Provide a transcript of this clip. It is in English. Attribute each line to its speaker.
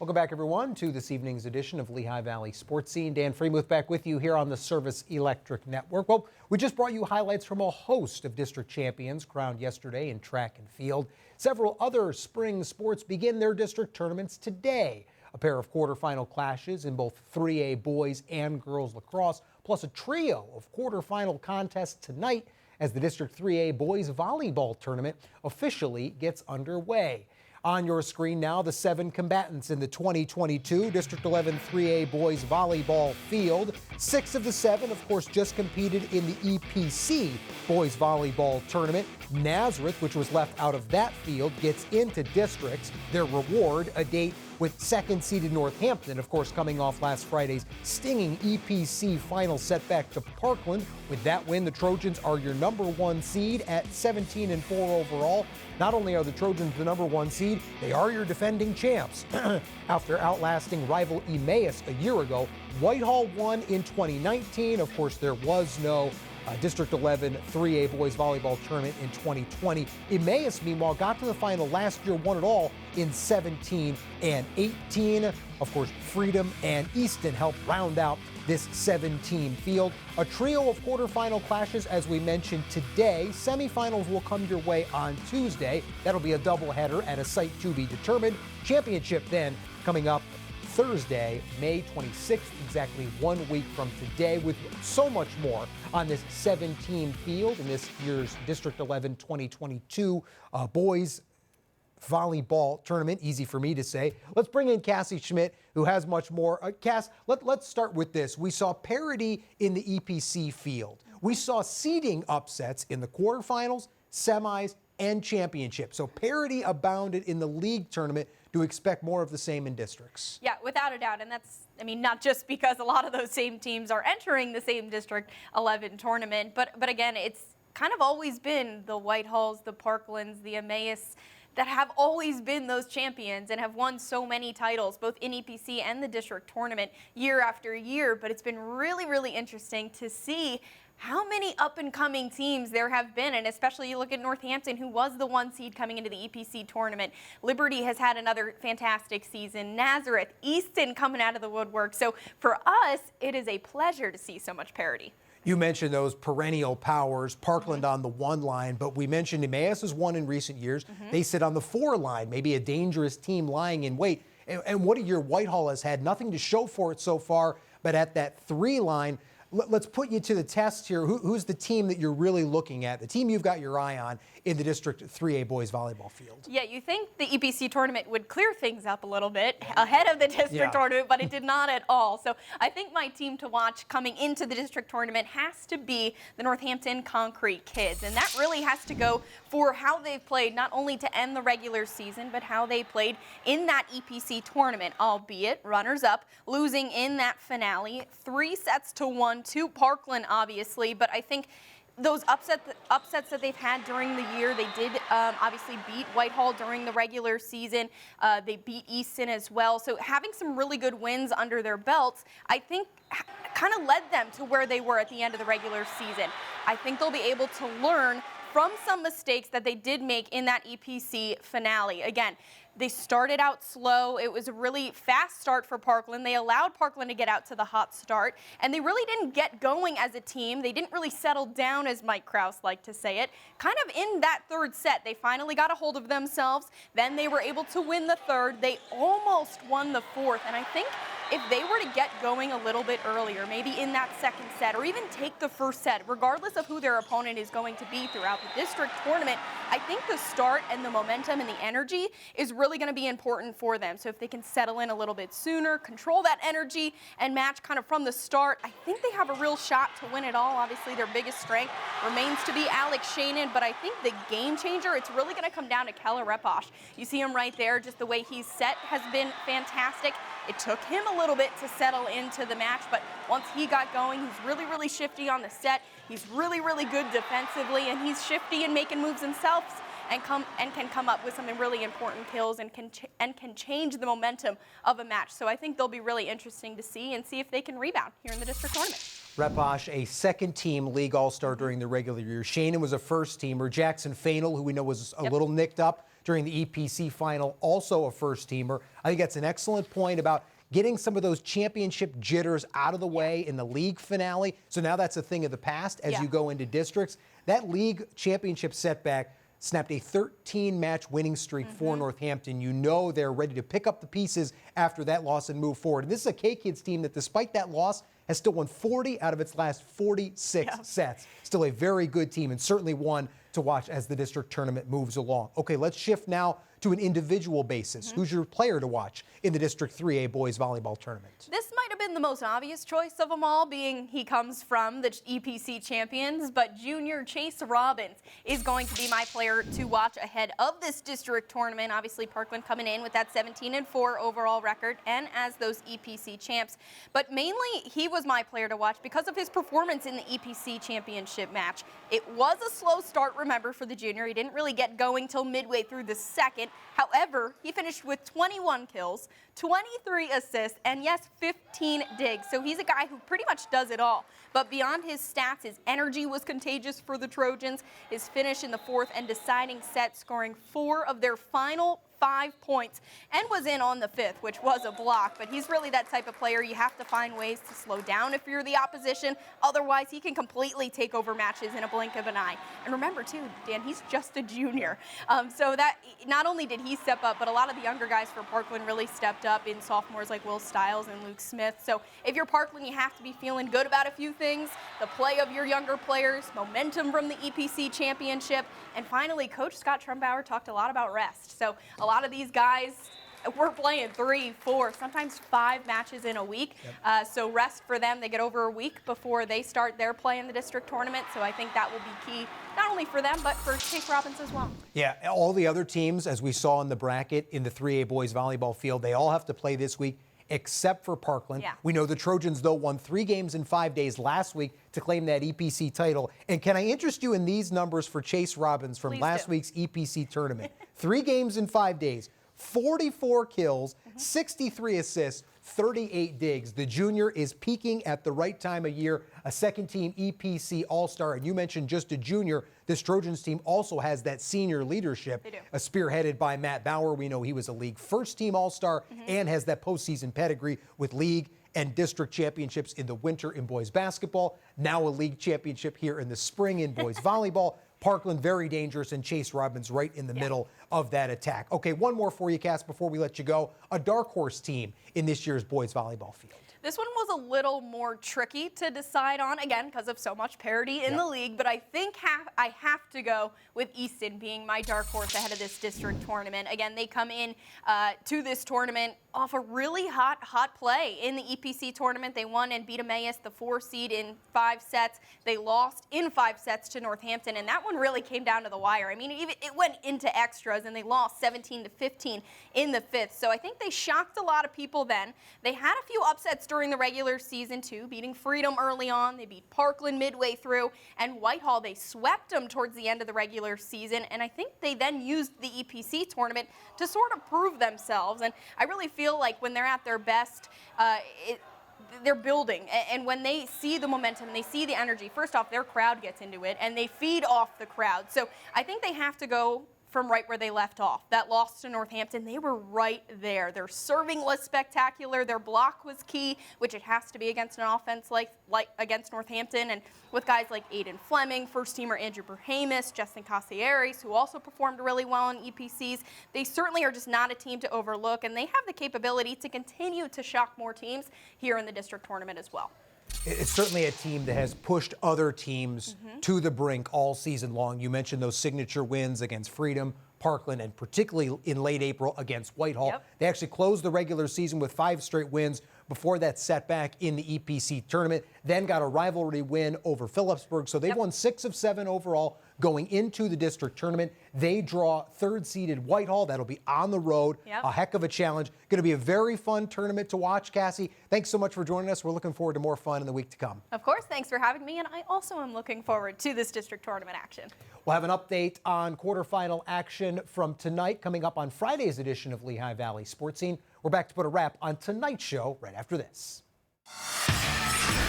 Speaker 1: Welcome back, everyone, to this evening's edition of Lehigh Valley Sports Scene. Dan Freemuth back with you here on the Service Electric Network. Well, we just brought you highlights from a host of district champions crowned yesterday in track and field. Several other spring sports begin their district tournaments today. A pair of quarterfinal clashes in both 3A boys and girls lacrosse, plus a trio of quarterfinal contests tonight as the District 3A boys volleyball tournament officially gets underway. On your screen now, the 7 combatants in the 2022 District 11 3A boys volleyball field. 6 of the 7, of course, just competed in the EPC boys volleyball tournament. Nazareth, which was left out of that field, gets into districts. Their reward, a date with second-seeded Northampton, of course, coming off last Friday's stinging EPC final setback to Parkland. With that win, the Trojans are your number 1 seed at 17-4 overall. Not only are the Trojans the number 1 seed, they are your defending champs. After outlasting rival Emmaus a year ago, Whitehall won in 2019. Of course, there was no District 11 3A boys volleyball tournament in 2020. Emmaus, meanwhile, got to the final last year, won it all in 17 and 18. Of course, Freedom and Easton helped round out this 7-team field. A trio of quarterfinal clashes, as we mentioned today. Semifinals will come your way on Tuesday. That'll be a doubleheader at a site to be determined. Championship then coming up Thursday, May 26th, exactly 1 week from today, with so much more on this 7-team field in this year's District 11 2022 boys volleyball tournament. Easy for me to say. Let's bring in Cassie Schmidt, who has much more. Cass, let's start with this. We saw parity in the EPC field. We saw seeding upsets in the quarterfinals, semis, and championship. So parity abounded in the league tournament. Do expect more of the same in districts. Yeah, without a doubt. And that's, not just because a lot of those same teams are entering the same District 11 tournament, but again, it's kind of always been the Whitehalls, the Parklands, the Emmaus that have always been those champions and have won so many titles, both in EPC and the district tournament year after year. But it's been really, really interesting to see how many up-and-coming teams there have been, and especially you look at Northampton, who was the 1 seed coming into the EPC tournament. Liberty has had another fantastic season. Nazareth, Easton coming out of the woodwork. So for us, it is a pleasure to see so much parity. You mentioned those perennial powers, Parkland on the 1 line, but we mentioned Emmaus has won in recent years. They sit on the 4 line, maybe a dangerous team lying in wait. And what a year Whitehall has had, nothing to show for it so far, but at that 3 line, let's put you to the test here. Who's the team that you're really looking at, the team you've got your eye on in the District 3A boys volleyball field? Yeah, you think the EPC tournament would clear things up a little bit ahead of the district tournament, but it did not at all. So I think my team to watch coming into the district tournament has to be the Northampton Concrete Kids. And that really has to go for how they've played, not only to end the regular season, but how they played in that EPC tournament, albeit runners-up, losing in that finale, 3-1 to Parkland, obviously. But I think those upsets that they've had during the year, they did obviously beat Whitehall during the regular season. They beat Easton as well. So having some really good wins under their belts, I think kind of led them to where they were at the end of the regular season. I think they'll be able to learn from some mistakes that they did make in that EPC finale. Again, they started out slow. It was a really fast start for Parkland. They allowed Parkland to get out to the hot start, and they really didn't get going as a team. They didn't really settle down, as Mike Krause liked to say it. Kind of in that 3rd set, they finally got a hold of themselves. Then they were able to win the 3rd. They almost won the 4th, and I think if they were to get going a little bit earlier, maybe in that 2nd set, or even take the 1st set, regardless of who their opponent is going to be throughout the district tournament, I think the start and the momentum and the energy is really going to be important for them. So if they can settle in a little bit sooner, control that energy, and match kind of from the start, I think they have a real shot to win it all. Obviously, their biggest strength remains to be Alex Shanen, but I think the game changer, it's really going to come down to Keller Reposh. You see him right there, just the way he's set has been fantastic. It took him a little bit to settle into the match, but once he got going, he's really, really shifty on the set. He's really, really good defensively, and he's shifty and making moves himself and can come up with some really important kills and can change the momentum of a match. So I think they'll be really interesting to see if they can rebound here in the district tournament. Reposh, a second-team league all-star during the regular year. Shannon was a first-teamer. Jackson Fainal, who we know was a little nicked up during the EPC final, also a first-teamer. I think that's an excellent point about getting some of those championship jitters out of the way in the league finale. So now that's a thing of the past as you go into districts. That league championship setback snapped a 13-match winning streak for Northampton. You know they're ready to pick up the pieces after that loss and move forward. And this is a K-Kids team that, despite that loss, has still won 40 out of its last 46 sets. Still a very good team, and certainly one to watch as the district tournament moves along. Okay, let's shift now to an individual basis. Who's your player to watch in the District 3A boys volleyball tournament?
Speaker 2: This might have been the most obvious choice of them all, being he comes from the EPC champions, but junior Chase Robbins is going to be my player to watch ahead of this district tournament. Obviously, Parkland coming in with that 17-4 overall record and as those EPC champs. But mainly, he was my player to watch because of his performance in the EPC championship match. It was a slow start, remember, for the junior. He didn't really get going till midway through the second. However, he finished with 21 kills, 23 assists, and yes, 15 digs. So he's a guy who pretty much does it all. But beyond his stats, his energy was contagious for the Trojans. His finish in the fourth and deciding set, scoring 4 of their final 5 points, and was in on the 5th, which was a block. But he's really that type of player. You have to find ways to slow down if you're the opposition. Otherwise, he can completely take over matches in a blink of an eye. And remember, too, Dan, he's just a junior. So that not only did he step up, but a lot of the younger guys for Parkland really stepped up in sophomores like Will Stiles and Luke Smith. So if you're Parkland, you have to be feeling good about a few things. The play of your younger players, momentum from the EPC championship, and finally, Coach Scott Trumbauer talked a lot about rest. So a lot of these guys, we're playing 3, 4, sometimes 5 matches in a week. So rest for them. They get over a week before they start their play in the district tournament. So I think that will be key, not only for them, but for Chase Robbins as well. Yeah,
Speaker 1: all the other teams, as we saw in the bracket in the 3A boys volleyball field, they all have to play this week, except for Parkland. We know the Trojans, though, won 3 games in 5 days last week to claim that EPC title. And can I interest you in these numbers for Chase Robbins from last week's EPC tournament? 3 games in 5 days, 44 kills, 63 assists, 38 digs. The junior is peaking at the right time of year, a second-team EPC All-Star. And you mentioned just a junior. This Trojans team also has that senior leadership, spearheaded by Matt Bauer. We know he was a league first-team All-Star and has that postseason pedigree with league and district championships in the winter in boys basketball, now a league championship here in the spring in boys volleyball. Parkland very dangerous, and Chase Robbins right in the middle of that attack. Okay, one more for you, Cass, before we let you go. A dark horse team in this year's boys volleyball field.
Speaker 2: This one was a little more tricky to decide on, again, because of so much parity in the league, but I think I have to go with Easton being my dark horse ahead of this district tournament. Again, they come in to this tournament off a really hot play in the EPC tournament. They won and beat Emmaus, the 4 seed, in 5 sets. They lost in 5 sets to Northampton, and that one really came down to the wire. I mean, it went into extras, and they lost 17-15 in the 5th. So I think they shocked a lot of people then. They had a few upsets during the regular season, too, beating Freedom early on. They beat Parkland midway through, and Whitehall, they swept them towards the end of the regular season, and I think they then used the EPC tournament to sort of prove themselves. And I really feel like when they're at their best, they're building, and when they see the momentum, they see the energy, first off, their crowd gets into it, and they feed off the crowd. So I think they have to go from right where they left off. That loss to Northampton, they were right there. Their serving was spectacular. Their block was key, which it has to be against an offense like against Northampton. And with guys like Aiden Fleming, first-teamer Andrew Berhamis, Justin Casares, who also performed really well in EPCs, they certainly are just not a team to overlook, and they have the capability to continue to shock more teams here in the district tournament as well.
Speaker 1: It's certainly a team that has pushed other teams to the brink all season long. You mentioned those signature wins against Freedom, Parkland, and particularly in late April against Whitehall. They actually closed the regular season with 5 straight wins before that setback in the EPC tournament, then got a rivalry win over Phillipsburg. So they've won 6 of 7 overall going into the district tournament. They draw 3rd-seeded Whitehall. That'll be on the road. A heck of a challenge. Going to be a very fun tournament to watch, Cassie. Thanks so much for joining us. We're looking forward to more fun in the week to come.
Speaker 2: Of course. Thanks for having me, and I also am looking forward to this district tournament action.
Speaker 1: We'll have an update on quarterfinal action from tonight coming up on Friday's edition of Lehigh Valley Sports Scene. We're back to put a wrap on tonight's show right after this.